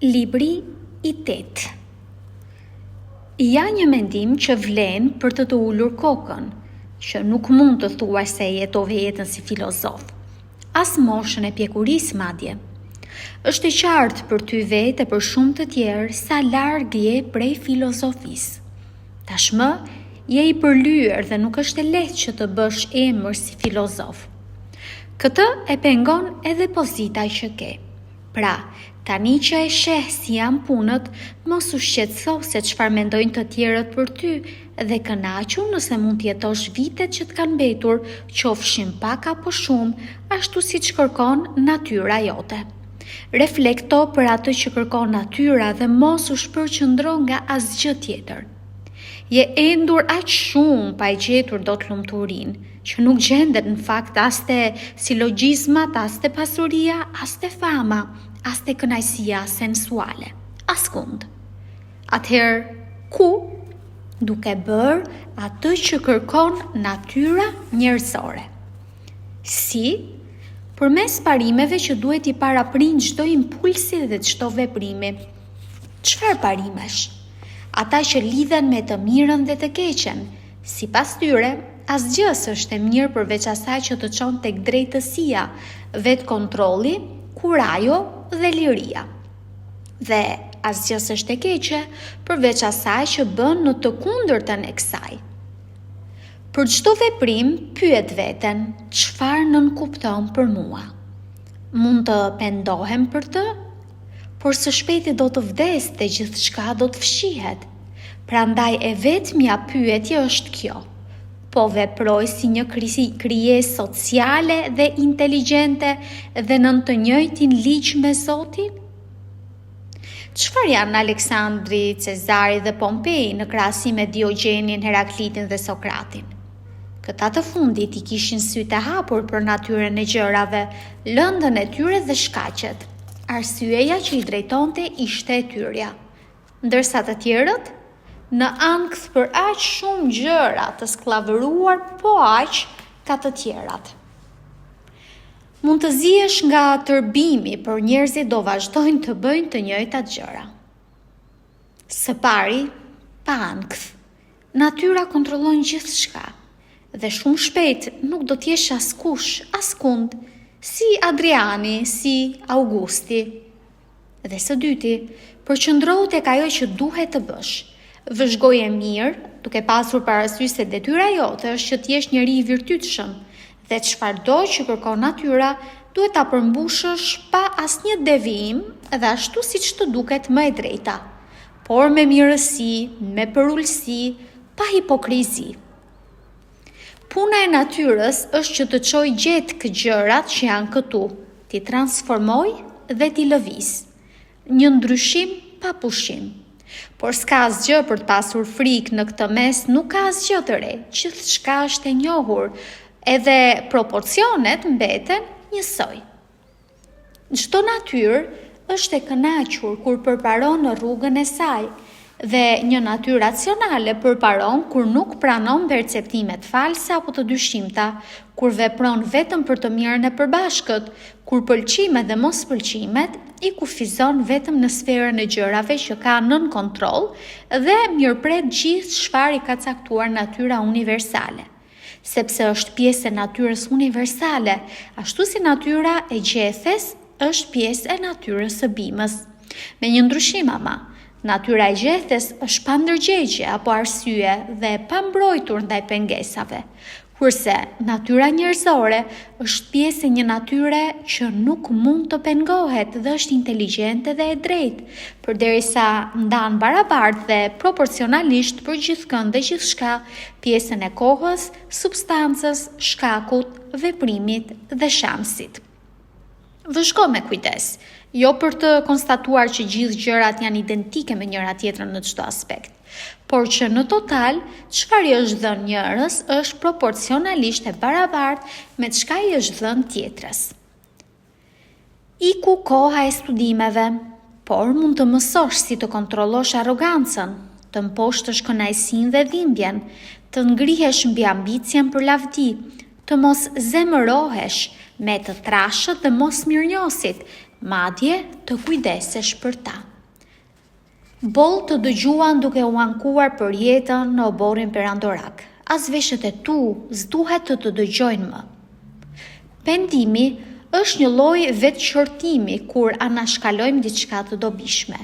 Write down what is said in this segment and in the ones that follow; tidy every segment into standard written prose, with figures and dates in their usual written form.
Libri i 8. Ja një mendim që vlen për të ullur kokën, që nuk mund të thuaj se jetove jetën si filozof, as moshën e pjekurisë madje. Është e qartë për ty vetë e për shumë të tjerë sa larg je prej filozofisë. Tashmë, je i përlyer dhe nuk është e lehtë që të bësh emër si filozof. Këtë e pengon edhe pozita që ke. Pra, tani që e sheh si janë punët, mos u shqetëso se çfarë mendojnë të tjerët për ty dhe kënaqu nëse mund të jetosh vitet që të kanë mbetur, qofshin pak apo shumë, ashtu siç kërkon natyra jote. Reflekto për atë që kërkon natyra dhe mos u shpërqendro nga asgjë tjetër. Je endur aq shumë pa i gjetur dot lumturinë, që nuk gjendet në fakt as te silogjizmat, as te pasuria, as te fama, as te kënaqësia sensuale. Askund. Atëherë, ku? Duke bërë atë që kërkon natyra njerëzore. Si? Përmes parimeve që duhet i paraprin çdo impulsi dhe çdo veprimi. Çfarë parimesh? Ata që lidhen me të mirën dhe të keqen. Sipas tyre, asgjë s'është e mirë përveç asaj që të çon tek drejtësia, vetë kontrolli, kurajo dhe liria. Dhe asgjë s'është e keqe përveç asaj që bën në të kundërtën e kësaj. Për çdo veprim, pyet veten, çfarë nënkupton për mua? Mund të pendohem për të? Por së shpejti do të vdes dhe gjithçka do të fshihet. Prandaj e vetmja pyetje është kjo. Po veproj si një krijesë sociale dhe inteligjente dhe nën të njëjtin ligj me Zotin? Çfarë janë Aleksandri, Cezari dhe Pompei në krahasim me Diogjenin, Heraklitin dhe Sokratin? Këta të fundit i kishin sytë e hapur për natyrën e gjërave, lëndën e tyre dhe shkaqet. Arsyeja që i drejtonte ishte e tyrja. Ndërsa të tjerët, në ankth për aq shumë gjëra të skllavëruar, po aq ka të tjerat. Mund të zihesh nga tërbimi, por njerëzit do vazhdojnë të bëjnë të njëjtat gjëra. Së pari, pa ankth, natyra kontrollon gjithçka dhe shumë shpejt nuk do t'jesh askush, askund, si Adriani, si Augusti. Dhe së dyti, përqëndrohu tek ajo që duhet të bësh. Vëzhgoje mirë, duke pasur parasysh se detyra jote është që t'jesh njeri i virtytshëm, dhe çfarëdo që kërkon natyra duhet ta përmbushësh pa asnjë devijim dhe ashtu siç të duket më e drejta, por me mirësi, me përulësi, pa hipokrizi. Puna e natyrës është që të çojë gjetë gjërat që janë këtu, t'i transformoj dhe t'i lëviz. Një ndryshim pa pushim. Por s'ka asgjë për të pasur frikë në këtë mes, nuk ka asgjë të re, gjithçka është e njohur, edhe proporcionet mbeten njësoj. Çdo natyrë është e kënaqur kur përparon në rrugën e saj, dhe një natyrë racionale përparon kur nuk pranon perceptimet false apo të dyshimta, kur vepron vetëm për të mirën e përbashkët, kur pëlqimet dhe mospëlqimet i kufizon vetëm në sferën e gjërave që ka nën kontroll dhe mirëpret gjithë çfarë i ka caktuar natyra universale. Sepse është pjesë e natyrës universale, ashtu si natyra e gjethes është pjesë e natyrës së bimës. Me një ndryshim ama, natyra e gjethes është pa ndërgjegje apo arsye dhe pa mbrojtur ndaj pengesave, kurse natyra njerëzore është pjesë e një natyre që nuk mund të pengohet dhe është inteligjente dhe e drejtë, përderisa ndan barabartë dhe proporcionalisht për gjithkënd dhe gjithçka, pjesën e kohës, substancës, shkakut, veprimit dhe shansit. Vëzhgo me kujdes, jo për të konstatuar që gjithë gjërat janë identike me njëra tjetrën në çdo aspekt, por që në total, çfarë i është dhënë njërës është proporcionalisht e barabartë me çka i është dhënë tjetrës. Iku koha e studimeve, por mund të mësosh si të kontrollosh arrogancën, të mposhtësh kënaqësinë dhe dhimbjen, të ngrihesh mbi ambicjen për lavdi, të mos zemërohesh me të trashët dhe mos mirënjohësit, madje të kujdesesh për ta. Boll të dëgjuan duke u ankuar për jetën në oborin perandorak. As veshët e tu s'duhet të dëgjojnë më. Pendimi është një lloj vetëqortimi kur anashkalojmë diçka të dobishme.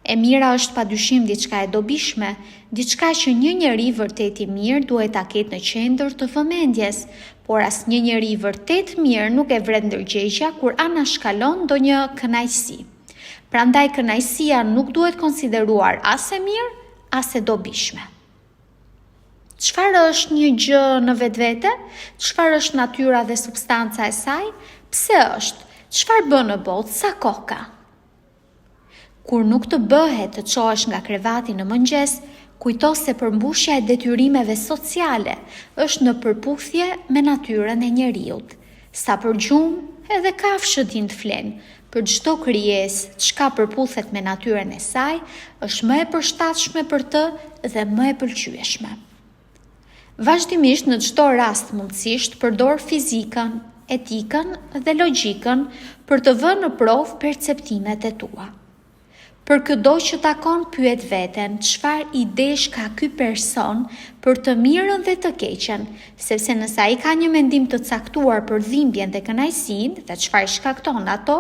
E mira është padyshim diçka e dobishme, diçka që një njeri vërtet i mirë duhet ta ketë në qendër të vëmendjes, por asnjë njeri vërtet mirë nuk e vret ndërgjegja kur anashkalon ndonjë kënaqësi. Prandaj kënaqësia nuk duhet konsideruar as e mirë, as e dobishme. Çfarë është një gjë në vetvete? Çfarë është natyra dhe substanca e saj? Pse është? Çfarë bën në botë? Sa kohë ka? Kur nuk të bëhet të çohesh nga krevati në mëngjes, kujto se përmbushja e detyrimeve sociale është në përputhje me natyrën e njeriut. Sa për gjumë, edhe kafshët din të flenë. Për çdo krijesë, çka përputhet me natyrën e saj, është më e përshtatshme për të dhe më e pëlqyeshme. Vazhdimisht në çdo rast mundësisht përdor fizikën, etikën dhe logjikën për të vënë në provë perceptimet e tua. Për çdo që takon pyet veten, çfarë idesh ka ky person për të mirën dhe të keqen, sepse nëse ai ka një mendim të caktuar për dhimbjen dhe kënaqësinë dhe çfarë shkakton ato,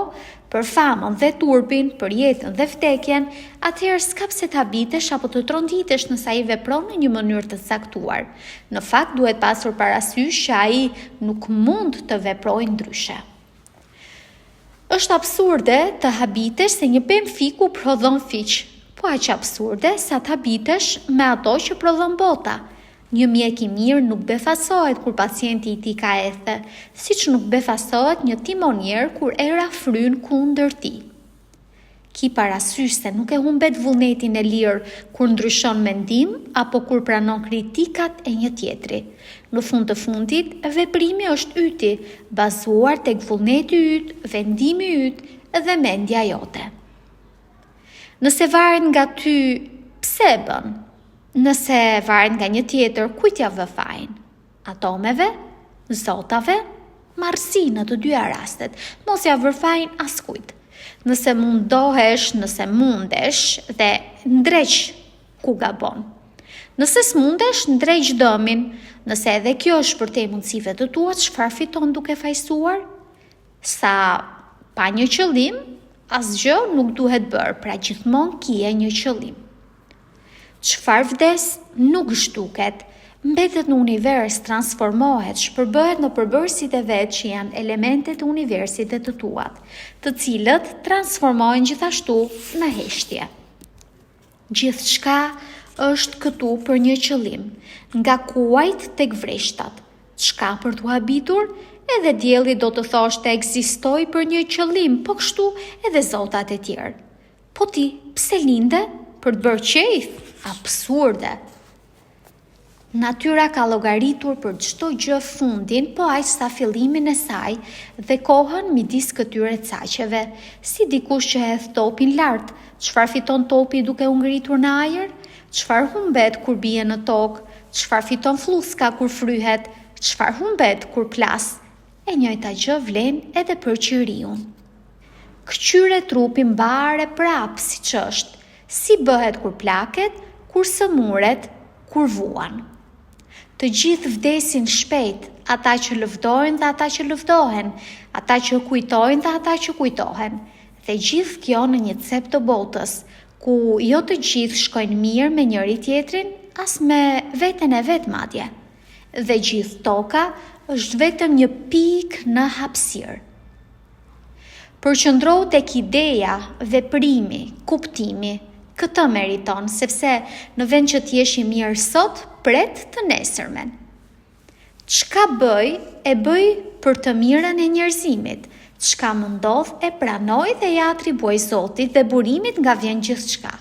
për famën dhe turpin, për jetën dhe vdekjen, atëherë s'ka pse ta bitesh apo të tronditesh nëse ai vepron në një mënyrë të caktuar. Në fakt duhet pasur parasysh që ai nuk mund të veprojë ndryshe. Është absurde të habitesh se një pemë fiku prodhon fiq, po aq absurde sa të habitesh me ato që prodhon bota. Një mjek i mirë nuk befasohet kur pacienti i tij ka ethe, siç nuk befasohet një timonier kur era fryn kundër tij. Ki parasysh se nuk e humbet vullnetin e lirë kur ndryshon mendim apo kur pranon kritikat e një tjetri. Në fund të fundit, veprimi është yti, bazuar tek vullneti yt, vendimi yt dhe mendja jote. Nëse varet nga ty, pse e bën? Nëse varet nga një tjetër, kujt ja vë fajin? Atomeve? Zotave? Marrësi në të dyja rastet, mos ja vë fajin askujt. Nëse mundohesh, nëse mundesh dhe ndreq ku gabon. Nëse s'mundesh, ndreq dëmin. Nëse edhe kjo është për te mundësive të tua, çfarë fiton duke fajsuar? Sa pa një qëllim, asgjë nuk duhet bërë, pra gjithmonë kije një qëllim. Çfarë vdes nuk zhduket, mbetet në univers, transformohet, shpërbëhet në përbërësit e vet që janë elementet e universit e të tuat, të cilët transformohen gjithashtu në heshtje. Gjithçka është këtu për një qëllim, nga kuajt tek vreshtat. Çka për t'u habitur? Edhe dielli do të thoshte ekzistoj për një qëllim, po kështu edhe zotat e tjerë. Po ti, pse linde? Për të bërë qejf? Absurde. Natyra ka llogaritur për çdo gjë fundin, po aq sa fillimin e saj dhe kohën midis këtyre caqeve, si dikush që hedh topin lart, çfarë fiton topi duke u ngritur në ajër? Çfarë humbet kur bie në tokë? Çfarë fiton fluska kur fryhet? Çfarë humbet kur plas? E njëjta gjë vlen edhe për qiriun. Këqyre trupin mbare prap siç është, si bëhet kur plaket, kur sëmuret, kur vuan. Të gjithë vdesin shpejt, ata që lëvdojnë dhe ata që lëvdohen, ata që kujtojnë dhe ata që kujtohen. Dhe gjithë kjo në një cep të botës, ku jo të gjithë shkojnë mirë me njëri tjetrin, as me veten e vet madje. Dhe gjithë toka është vetëm një pikë në hapësirë. Përqëndrohu tek ideja, veprimi, kuptimi, këtë meriton, sepse në vend që t'jesh i mirë sot, pret të nesërmen. Çka bëj, e bëj për të mirën e njerëzimit. Çka më ndodh, e pranoj dhe ja atribuoj Zotit dhe burimit nga vjen gjithçka.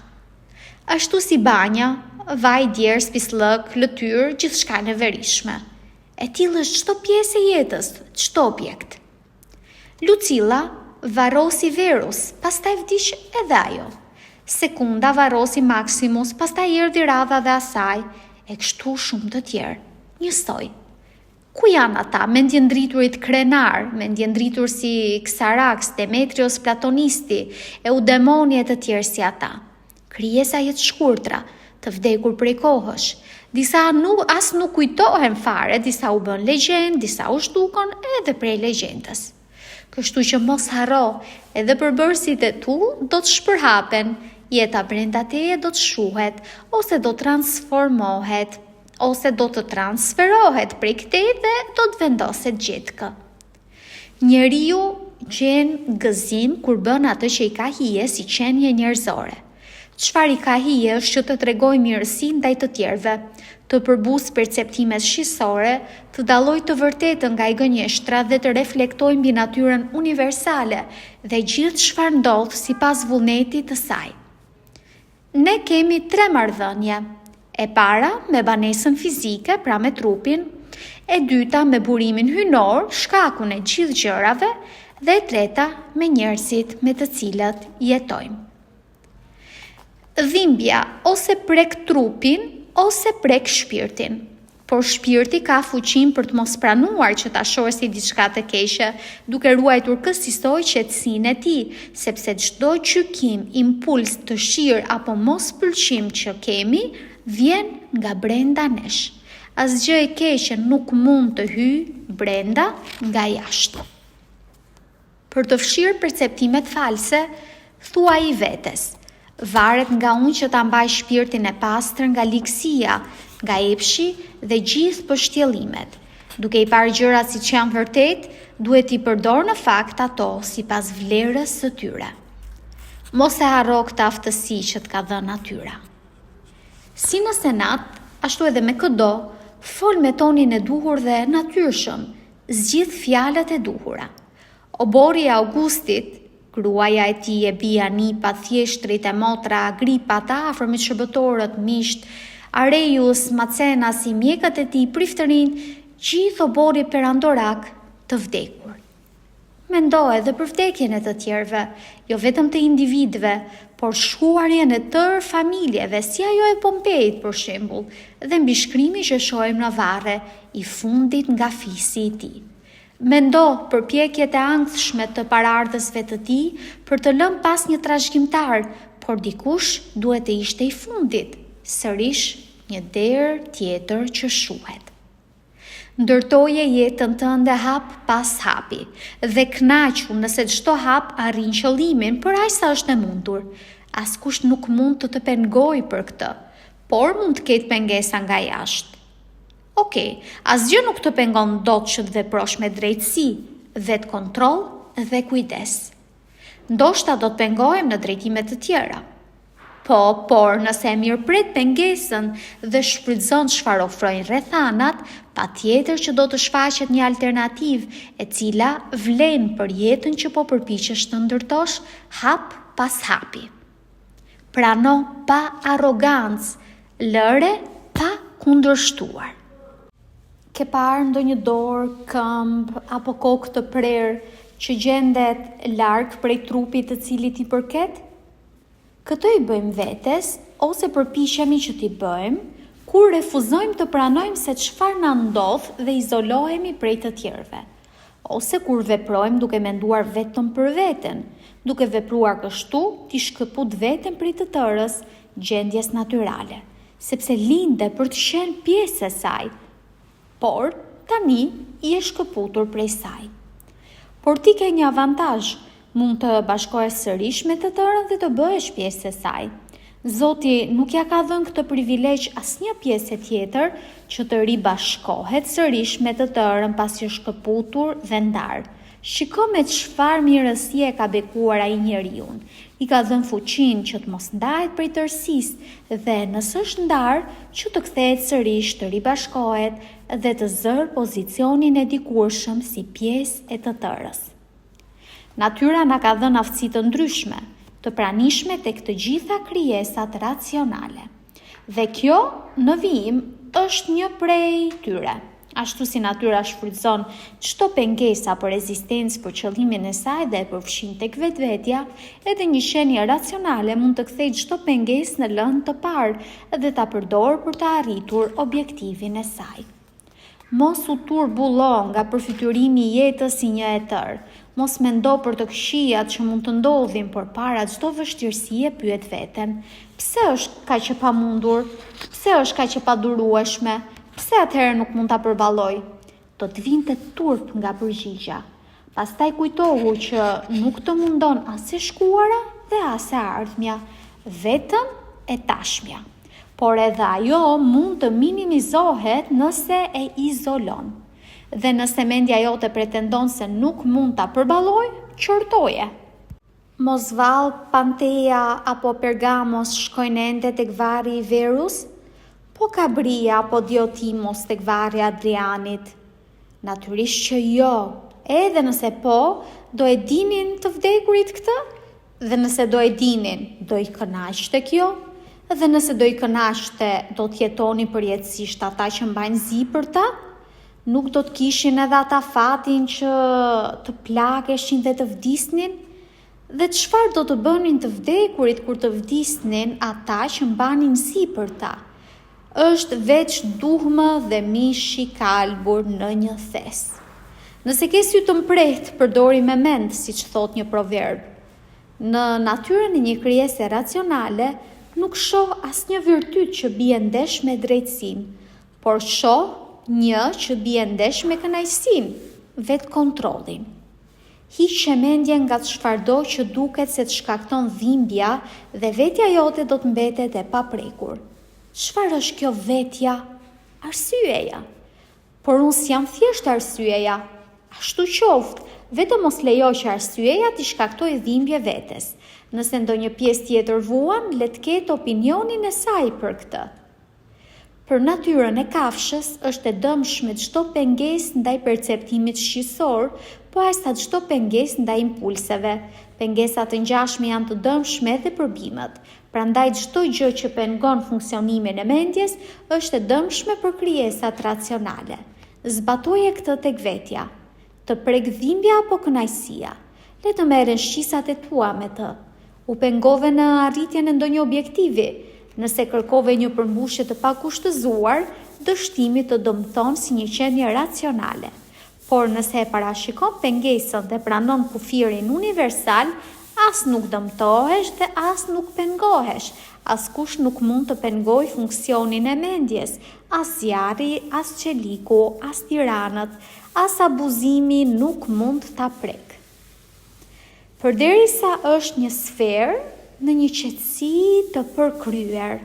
Ashtu si banja, vaj, djerë, pislëk, lëtyr, gjithçka në verishme. E tillë është çdo pjesë e jetës, çdo objekt. Lucilla varrosi Verus, pastaj vdiq edhe ajo. Sekunda varrosi Maximus, pastaj erdhi radha dhe asaj, e kështu shumë të tjerë. Njësoj. Ku janë ata mendjendriturit krenar, mendjendritur si Xarax, Demetrios Platonisti, Eudemoni e të tjerë si ata? Krijesa jetë shkurtra, të vdekur prej kohësh. Disa as nuk kujtohen fare, disa u bën legjend, disa u shtukon edhe prej legjendës. Kështu që mos harro, edhe përbërësit e tu do të shpërhapen, jeta brenda teje do të shuhet, ose do transformohet, ose do të transferohet prej këtej dhe do të vendoset gjithkë. Njeriu gjen gëzim kur bën atë që i ka hije si qenie njerëzore. Çfarë i ka hije është që të tregoj mirësi ndaj të tjerëve, të përbus perceptimet shqisore, të dalloj të vërtetën nga i gënjeshtra dhe të reflektoj mbi natyrën universale dhe gjithë çfarë ndodh sipas vullnetit të saj. Ne kemi 3 marrëdhënie. E para me banesën fizike, pra me trupin, e dyta me burimin hynor, shkakun e gjithë gjërave, dhe e treta me njerëzit me të cilët jetojmë. Dhimbja ose prek trupin ose prek shpirtin, por shpirti ka fuqin për të mos pranuar që ta shohë si diçka të keqe, duke ruajtur kësaj qetësinë e tij, sepse çdo gjykim, impuls, dëshirë apo mos pëlqim që kemi vjen nga brenda nesh. Asgjë e keqe nuk mund të hyjë brenda nga jashtë. Për të fshirë perceptimet false, thuaj i vetes: varet nga unë që ta mbaj shpirtin e pastër nga likësia, nga epshi dhe gjithë pështjellimet. Duke i parë gjërat siç janë vërtet, duhet i përdor në fakt ato sipas vlerës së tyre. Mos e harro këtë aftësi që të ka dhënë natyra. Si në senat, ashtu edhe me këdo, fol me tonin e duhur dhe natyrshëm, zgjidh fjalët e duhura. Obori i Augustit, gruaja e tij e bija Nipa, thjeshtrit e motra, Agripa, të afërmit shërbëtorët, misht, Areius, Macenasi, mjekët e tij, priftërin, gjithë obori perandorak të vdekur. Mendo edhe për vdekjen e të tjerëve, jo vetëm të individëve, por shkuarjen e tërë familjeve, si ajo e Pompeit për shembull, dhe mbi shkrimi që shohim në varre, i fundit nga fisi i tij. Mendo për pjekjet e ankthshme të paraardhësve të tij për të lënë pas një trashëgimtar, por dikush duhet të ishte i fundit, sërish një derë tjetër që shuhet. Ndërtoje jetën tënde hap pas hapi dhe kënaqu nëse çdo hap arrin qëllimin për aq sa është e mundur. Askush nuk mund të të pengojë për këtë, por mund të ketë pengesa nga jashtë. Okej, asgjë nuk të pengon dot që të veprosh me drejtësi, vetë kontroll dhe kujdes. Ndoshta do të pengohem në drejtime të tjera. Por nëse e mirëpret pengesën dhe shfrytëzon çfarë ofrojnë rrethanat, patjetër që do të shfaqet një alternativë e cila vlen për jetën që po përpiqesh të ndërtosh hap pas hapi. Prano pa arrogancë, lëre pa kundërshtuar. Ke parë ndonjë dorë, këmbë apo kokë të prerë që gjendet larg prej trupit të cilit i përket? Këtë i bëjmë vetes ose përpiqemi që t'i bëjmë kur refuzojmë të pranojmë se çfarë na ndodh dhe izolohemi prej të tjerëve, ose kur veprojmë duke menduar vetëm për veten, duke vepruar kështu t'i shkëput veten prej të tërës gjendjes natyrale, sepse linde për të qenë pjesë e saj, por tani i e shkëputur prej saj. Por ti ke një avantazh, mund të bashkohesh sërish me të tërën dhe të bëhesh pjesë e saj. Zoti nuk ja ka dhënë këtë privilegj asnjë pjesë tjetër që të ribashkohet sërish me të tërën pasi është shkëputur dhe ndarë. Shiko me çfarë mirësie ka bekuar ai njeriu. I ka dhënë fuqinë që të mos ndahet prej tërësisë dhe nëse është ndarë që të kthehet sërish, të ribashkohet dhe të zërë pozicionin e dikurshëm si pjesë e të tërës. Natyra na ka dhënë aftësi të ndryshme, të pranishme tek të gjitha krijesat racionale. Dhe kjo në vijim është një prej tyre. Ashtu si natyra shfrytëzon çdo pengesë apo rezistencë për qëllimin e saj dhe e përfshin tek vetvetja, edhe një qenie racionale mund të kthejë çdo pengesë në lëndë të parë dhe ta përdorë për të arritur objektivin e saj. Mos u turbullo nga përfytyrimi i jetës si një etër. Mos mendo për të këqijat që mund të ndodhin, por para çdo vështirësie pyet veten: pse është kaq e pamundur? Pse është kaq e padurueshme? Pse atëherë nuk mund ta përballoj? Do të vinte turp nga përgjigja. Pastaj kujtohu që nuk të mundon as e shkuara dhe as e ardhmja, vetëm e tashmja. Por edhe ajo mund të minimizohet nëse e izolon. Dhe nëse mendja jote pretendon se nuk mund ta përballoj, qortoje. Mos vallë, Pantea apo Pergamos shkojnë ende tek varri i Verus, po Kabria apo Diotimos tek varri i Adrianit. Natyrisht që jo, edhe nëse po, do e dinin të vdekurit këtë? Dhe nëse do e dinin, do I kënaqte kjo? Dhe nëse do I kënaqte, do të jetoni përjetësisht ata që mbajnë zi për ta? Nuk do të kishin edhe ata fatin që të plakeshin dhe të vdisnin? Dhe çfarë do të bënin të vdekurit kur të vdisnin ata që mbanin zi për ta? Është veç duhmë dhe mishi kalbur në një thes. Nëse ke sy të mprehtë, përdori me mend, siç thot një proverb. Në natyrën e një krijese racionale, nuk shoh asnjë virtyt që bie ndesh me drejtësinë, por shoh një që bie ndesh me kënaqësinë, vetë kontrollin. Hiqe mendjen nga çfarëdo që duket se të shkakton dhimbja dhe vetja jote do të mbetet e paprekur. Çfarë është kjo vetja? Arsyeja. Por unë s'jam thjesht arsyeja. Ashtu qoftë, vetëm mos lejo që arsyeja t'i shkaktojë dhimbje vetes. Nëse ndonjë pjesë tjetër vuan, le të ketë opinionin e saj për këtë. Për natyrën e kafshës është e dëmshme çdo pengesë ndaj perceptimit shqisor, po as sa çdo pengesë ndaj impulseve. Pengesat të ngjashme janë të dëmshme edhe për bimët. Prandaj çdo gjë që pengon funksionimin e mendjes është e dëmshme për krijesat racionale. Zbatoje këtë tek vetja. Të prek dhimbja apo kënaqësia. Le të merren shqisat e tua me të. U pengove në arritjen e ndonjë objektivi. Nëse kërkove një përmbushje të pakushtëzuar, dështimi të dëmton si një qenie racionale. Por nëse e parashikon pengesën dhe pranon kufirin universal, as nuk dëmtohesh dhe as nuk pengohesh. Askush nuk mund të pengoj funksionin e mendjes, as zjarri, as qeliku, as tiranët, as abuzimi nuk mund ta prek. Përderisa është një sferë, në një qetësi të përkryer.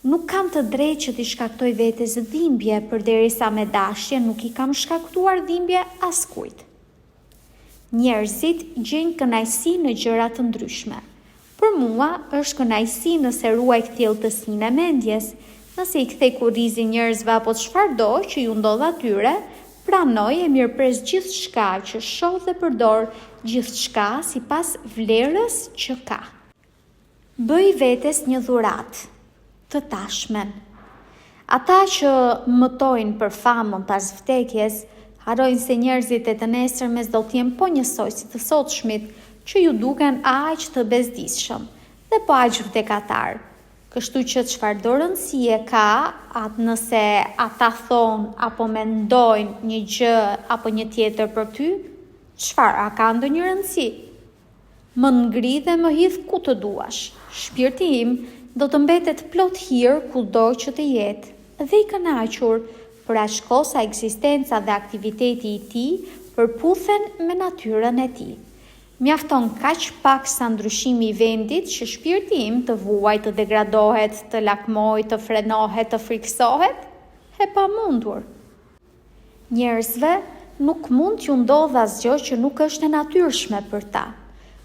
Nuk kam të drejtë që t'i shkaktoj vetes dhimbje, përderisa me dashje nuk I kam shkaktuar dhimbje askujt. Njerëzit gjejnë kënaqësi në gjëra të ndryshme. Për mua është kënaqësi nëse ruaj thellësinë e mendjes, nëse I kthej kurrizin njerëzve apo çfarëdo që ju ndodh atyre, pranoj e mirëpres gjithçka që shoh dhe përdor, gjithçka sipas vlerës që ka. Bëj vetes një dhuratë, të tashmen. Ata që mëtojnë për famën pas vdekjes, harrojnë se njerëzit e të nesërmes do t'jenë po njësoj si të sotshmit, që ju duken aq të bezdisshëm dhe po aq vdekatar. Kështu që çfarëdo rëndësie ka atë nëse ata thonë apo mendojnë një gjë apo një tjetër për ty, çfarë a ka ndonjë rëndësi? Më ngri dhe më hidh ku të duash. Shpirti im do të mbetet plot hir kudo që të jetë dhe I kënaqur, për aq kohë sa ekzistenca dhe aktiviteti I tij përputhen me natyrën e tij. Mjafton kaq pak sa ndryshimi I vendit që shpirti im të vuaj, të degradohet, të lakmoj, të frenohet, të friksohet, e pamundur. Njerëzve nuk mund t'ju ndodh asgjë që nuk është e natyrshme për ta,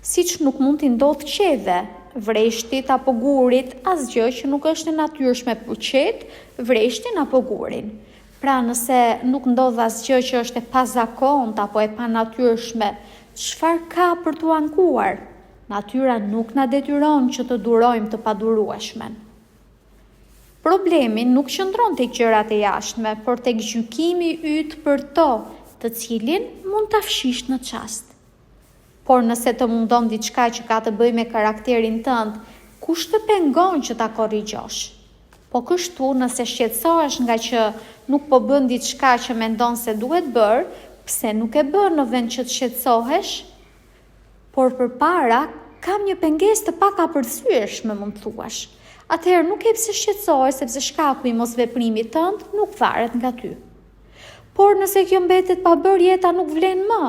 siç nuk mund t'i ndodh qeve, vreshtit apo gurit asgjë që nuk është e natyrshme për qet, vreshtin apo gurin. Pra nëse nuk ndodh asgjë që është e pazakontë apo e panatyrshme, çfarë ka për t'u ankuar? Natyra nuk na detyron që të durojmë të padurueshmen. Problemi nuk qëndron tek gjërat e jashtme, por tek gjykimi yt për to, të cilin mund ta fshish në çast. Por nëse të mundon diçka që ka të bëjë me karakterin tënd, kush të pengon që ta korrigjosh? Po kështu, nëse shqetësohesh nga që nuk po bën diçka që mendon se duhet bërë, Pse nuk e bën në vend që të shqetësohesh? Por përpara kam një pengesë të pakapërcyeneshme, mund të thuash. Atëherë nuk e pse shqetësohesh, sepse shkaku i mosveprimit tënd nuk varet nga ty. Por nëse kjo mbetet pa bërë, jeta nuk vlen më.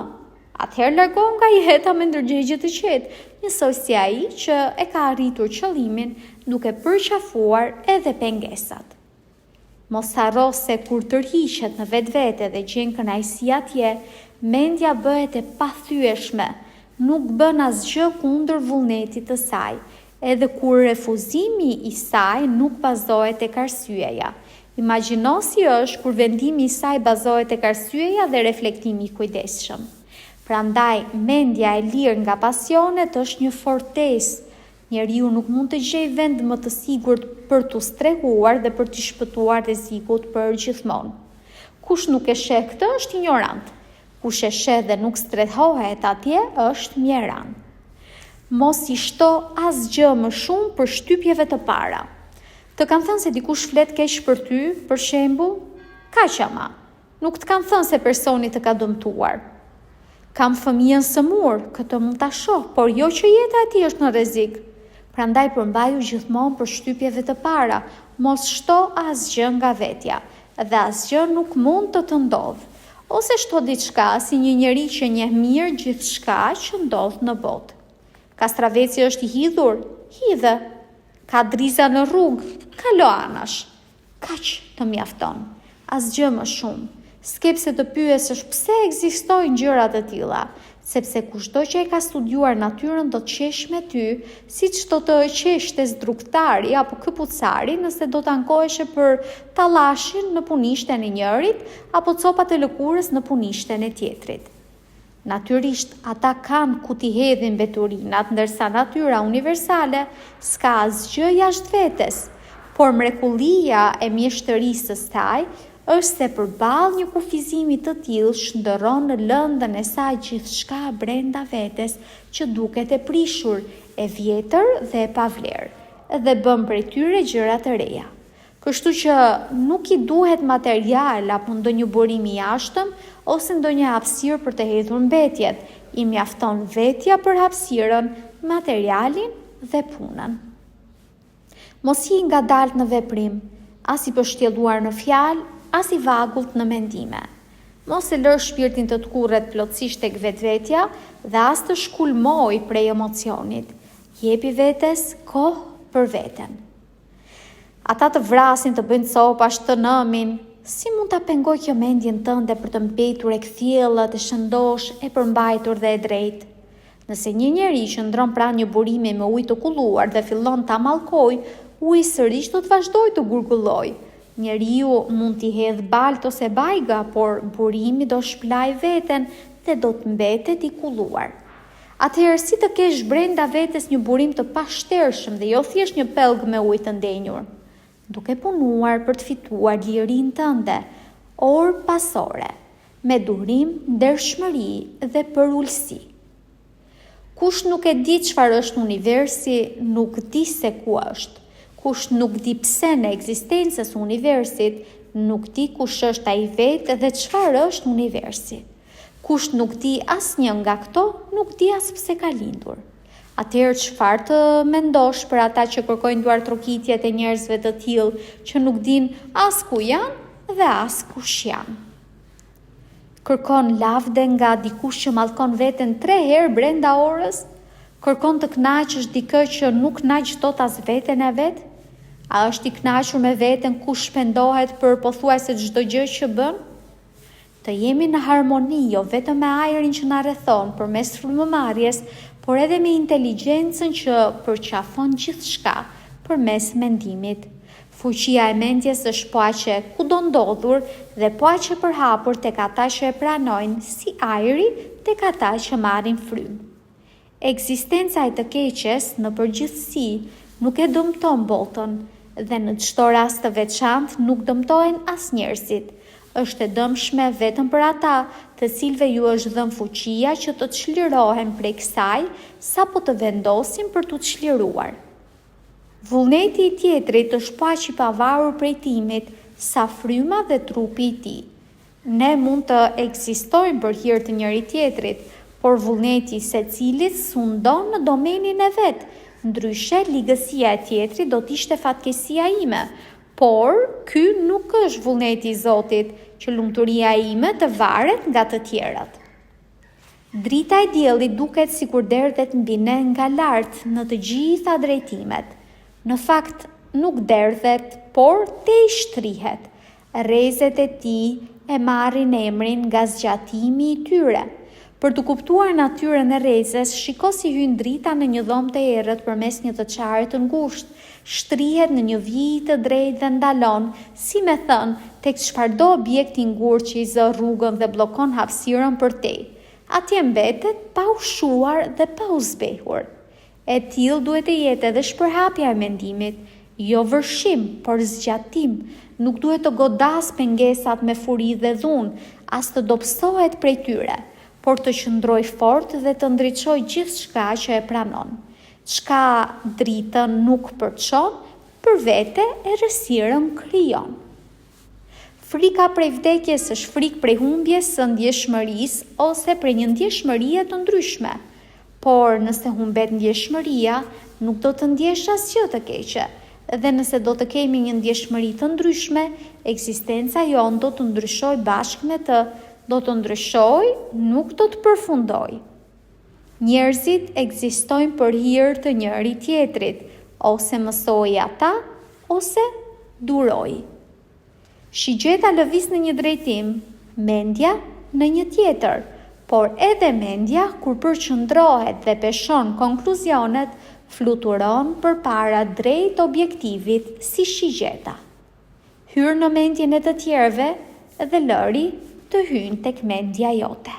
Atëherë largo nga jeta me ndërgjegje të qetë, njësoj si ai që e ka arritur qëllimin duke përqafuar edhe pengesat. Mos harro se kur tërhiqet në vetvete dhe gjen kënaqësi atje, mendja bëhet e pathyeshme, nuk bën asgjë kundër vullnetit të saj, edhe kur refuzimi i saj nuk bazohet tek arsyeja. Imagjino si është kur vendimi i saj bazohet tek arsyeja dhe reflektimi i kujdesshëm. Prandaj, mendja e lirë nga pasionet është një fortesë. Njeriu nuk mund të gjejë vend më të sigurt për t'u strehuar dhe për t'i shpëtuar rrezikut për gjithmonë. Kush nuk e sheh këtë është ignorant. Kush e sheh dhe nuk strehohet atje është mjeran. Mos i shto asgjë më shumë për shtypjeve të para. Të kanë thënë se dikush flet keq për ty, për shembull, kaq ama. Nuk të kanë thënë se personi të ka dëmtuar. Kam fëmijën sëmur, këtë mund ta shoh, por jo që jeta e tij është në rrezik. Prandaj përmbaju gjithmonë për shtypjeve të para, mos shto asgjë nga vetja, dhe asgjë nuk mund të ndodhë. Ose shto diçka si një njeri që njeh mirë gjithçka që ndodh në botë. Kastraveci është i hidhur, hidhe. Ka driza në rrugë, kalo anash. Kaq të mjafton, asgjë më shumë. S'ke pse të pyesësh pse ekzistojnë gjëra të tilla, sepse kushdo që e ka studiuar natyrën do të qesh me ty, siç do të qeshte zdrugtari apo këpucari nëse do të ankoheshe për tallashin në punishten e njërit apo copat e lëkurës në punishten e tjetrit. Natyrisht, ata kanë ku t'i hedhin mbeturinat, ndërsa natyra universale s'ka asgjë jashtë vetes, por mrekullia e mjeshtërisë së saj është se përballë një kufizimi të tillë shndërron në lëndën e saj gjithçka brenda vetes që duket e prishur, e vjetër dhe e pavlerë, dhe bën prej tyre gjëra të reja. Kështu që nuk i duhet material apo ndonjë burim i jashtëm ose ndonjë hapësirë për të hedhur mbetjet, i mjafton vetja për hapësirën, materialin dhe punën. Mos hi ngadalt në veprim, as i përshtjelluar në fjalë, as i vagullt në mendime. Mos e lër shpirtin të kurret plotësisht tek vetvetja dhe as të shkulmoj prej emocionit. Jepi vetes kohë për veten. Ata të vrasin, të bëjnë copash, të nëmin, si mund ta pengoj kjo mendjen tënde për të mbetur e kthjellët, e shëndosh, e përmbajtur dhe e drejtë? Nëse një njeri që ndron pranë një burimi me ujë të kulluar dhe fillon ta mallkojë, uji sërish do të vazhdojë të gurgullojë. Njeriu mund t'i hedh balt ose bajga, por burimi do shplaj veten dhe do të mbetet i kulluar. Atëherë si të kesh brenda vetes një burim të pashtershëm dhe jo thjesht një pellg me ujë të ndenjur, duke punuar për të fituar lirinë tënde, orë pas ore, me durim, ndershmëri dhe përullësi. Kush nuk e di çfarë është universi, nuk di se ku është. Kush nuk di pse në ekzistencës universit, nuk di kush është ai vetë dhe çfarë është universi. Kush nuk di asnjë nga këto, nuk di as pse ka lindur. Atëherë çfarë të mendosh për ata që kërkojnë duartrokitjet e njerëzve të tillë që nuk dinë as ku janë dhe as kush janë? Kërkon lavde nga dikush që mallkon veten 3 herë brenda orës? Kërkon të kënaqësh dikë që nuk kënaq dot as veten e vet? A është i kënaqur me veten ku shpendohet për pothuajse çdo gjë që bën? Të jemi në harmoni jo vetëm me ajrin që na rrethon përmes frymëmarrjes, por edhe me inteligjencën që përqafon gjithçka përmes mendimit. Fuqia e mendjes është po aq e kudo ndodhur dhe po aq e përhapur tek ata që e pranojnë si ajri tek ata që marrin frymë. Ekzistenca e të keqes në përgjithësi nuk e dëmton botën dhe në çdo rast të veçantë nuk dëmtohen as njerëzit. Është e dëmshme vetëm për ata të cilëve ju është dhënë fuqia që të çlirohen prej kësaj sapo të vendosin për t'u çliruar. Vullneti i tjetrit është po aq i pavarur prej timit sa fryma dhe trupi i tij. Ne mund të ekzistojmë për hir të njëri tjetrit, por vullneti secilit sundon në domenin e vet. Ndryshe, ligësia e tjetrit do t'ishte fatkeqësia ime, por ky nuk është vullneti i Zotit, që lumturia ime të varet nga të tjerat. Drita e diellit duket sikur derdhet mbi ne nga lart në të gjitha drejtimet. Në fakt, nuk derdhet, por te i shtrihet. Rrezet e tij e marrin emrin nga zgjatimi i tyre. Për të kuptuar natyrën e rrezes, shiko si hyn drita në një dhomë të errët përmes një të çare të ngushtë, shtrihet në një vijë të drejtë dhe ndalon, si me thënë, tek çfarëdo objekt i ngurtë që i zë rrugën dhe bllokon hapësirën për te. Atje mbetet pa ushuar dhe pa u zbehur. E tillë duhet të jetë edhe shpërhapja e mendimit, jo vërshim, por zgjatim. Nuk duhet të godas pengesat me furi dhe dhunë, as të dobësohet prej tyre, por të qëndroj fort dhe të ndriçoj gjithçka që e pranon. Çka dritën nuk përçon, për vete errësirën krijon. Frika prej vdekjes është frikë prej humbjes së ndjeshmërisë ose prej një ndjeshmërie të ndryshme. Por nëse humbet ndjeshmëria, nuk do të ndjesh asgjë të keqe. Dhe nëse do të kemi një ndjeshmëri të ndryshme, ekzistenca jonë do të ndryshoj bashkë me të, do të ndryshoj, nuk do të përfundoj. Njerëzit ekzistojnë për hir të njëri tjetrit, ose mësoi ata, ose duroi. Shigjeta lëviz në një drejtim, mendja në një tjetër, por edhe mendja kur përqendrohet dhe peshon konkluzionet, fluturon përpara drejt objektivit si shigjeta. Hyr në mendjen e të tjerëve dhe lëri të hynë tek mendja jote.